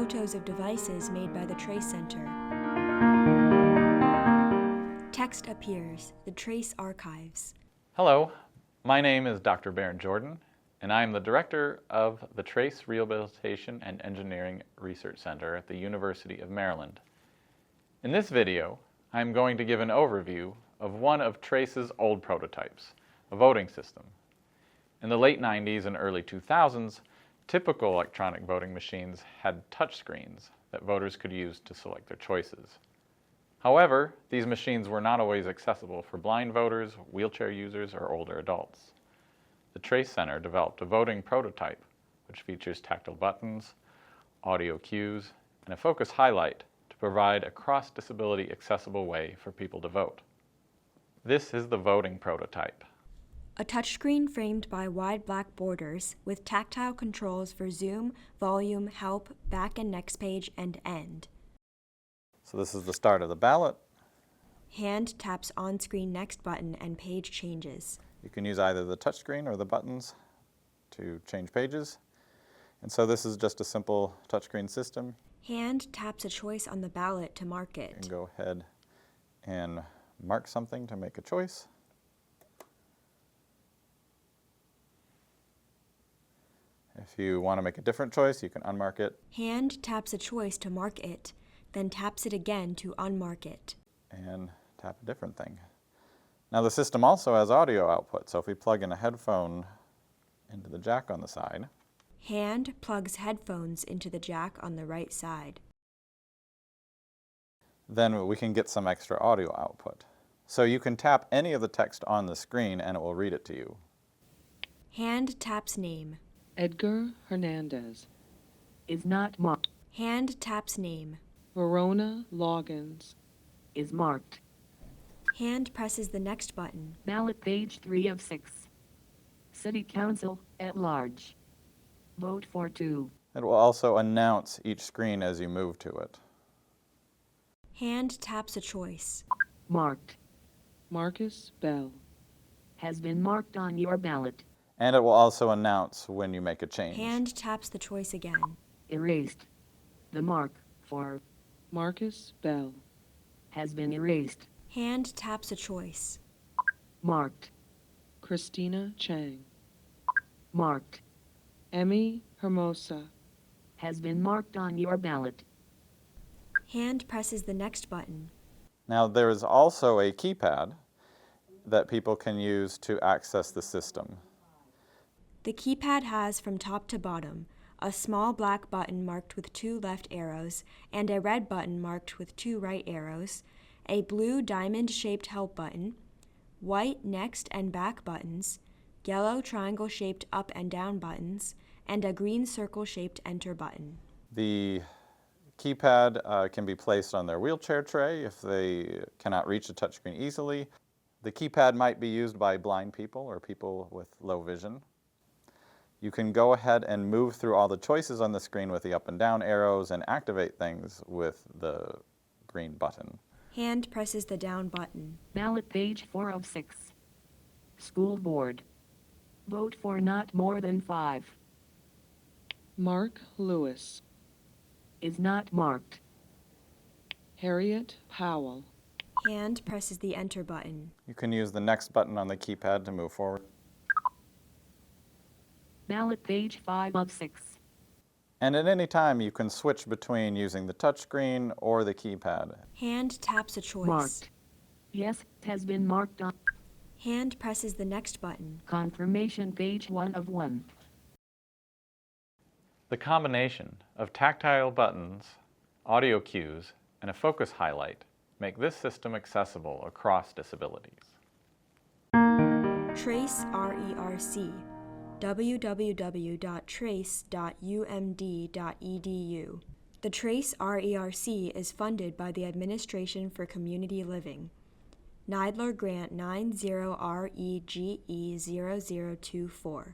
photos of devices made by the Trace Center. Text appears, the Trace Archives. Hello, my name is Dr. Bern Jordan, and I am the director of the Trace Rehabilitation and Engineering Research Center at the University of Maryland. In this video, I am going to give an overview of one of Trace's old prototypes, a voting system. In the late 90s and early 2000s, typical electronic voting machines had touchscreens that voters could use to select their choices. However, these machines were not always accessible for blind voters, wheelchair users, or older adults. The Trace Center developed a voting prototype, which features tactile buttons, audio cues, and a focus highlight to provide a cross-disability accessible way for people to vote. This is the voting prototype. A touchscreen framed by wide black borders with tactile controls for zoom, volume, help, back and next page, and end. So this is the start of the ballot. Hand taps on-screen next button and page changes. You can use either the touchscreen or the buttons to change pages. And so this is just a simple touchscreen system. Hand taps a choice on the ballot to mark it. You can go ahead and mark something to make a choice. If you want to make a different choice, you can unmark it. Hand taps a choice to mark it, then taps it again to unmark it. And tap a different thing. Now the system also has audio output, so if we plug in a headphone into the jack on the side. Hand plugs headphones into the jack on the right side. Then we can get some extra audio output. So you can tap any of the text on the screen and it will read it to you. Hand taps name. Edgar Hernandez is not marked. Hand taps name. Verona Loggins is marked. Hand presses the next button. Ballot page 3 of 6. City Council at large. Vote for 2. It will also announce each screen as you move to it. Hand taps a choice. Marked. Marcus Bell Has been marked on your ballot. And it will also announce when you make a change. Hand taps the choice again. Erased. The mark for Marcus Bell has been erased. Hand taps a choice. Marked. Christina Chang Marked. Emmy Hermosa Has been marked on your ballot. Hand presses the next button. Now there is also a keypad that people can use to access the system. The keypad has from top to bottom a small black button marked with 2 left arrows and a red button marked with 2 right arrows, a blue diamond-shaped help button, white next and back buttons, yellow triangle-shaped up and down buttons, and a green circle-shaped enter button. The keypad can be placed on their wheelchair tray if they cannot reach the touchscreen easily. The keypad might be used by blind people or people with low vision. You can go ahead and move through all the choices on the screen with the up and down arrows and activate things with the green button. Hand presses the down button. Ballot page 4 of 6. School Board. Vote for not more than 5. Mark Lewis Is not marked. Harriet Powell Hand presses the enter button. You can use the next button on the keypad to move forward. Ballot page 5 of 6. And at any time you can switch between using the touchscreen or the keypad. Hand taps a choice. Marked. Yes, has been marked on. Hand presses the next button. Confirmation page 1 of 1. The combination of tactile buttons, audio cues, and a focus highlight make this system accessible across disabilities. Trace RERC. www.trace.umd.edu. The Trace RERC is funded by the Administration for Community Living. NIDILRR Grant 90REGE0024.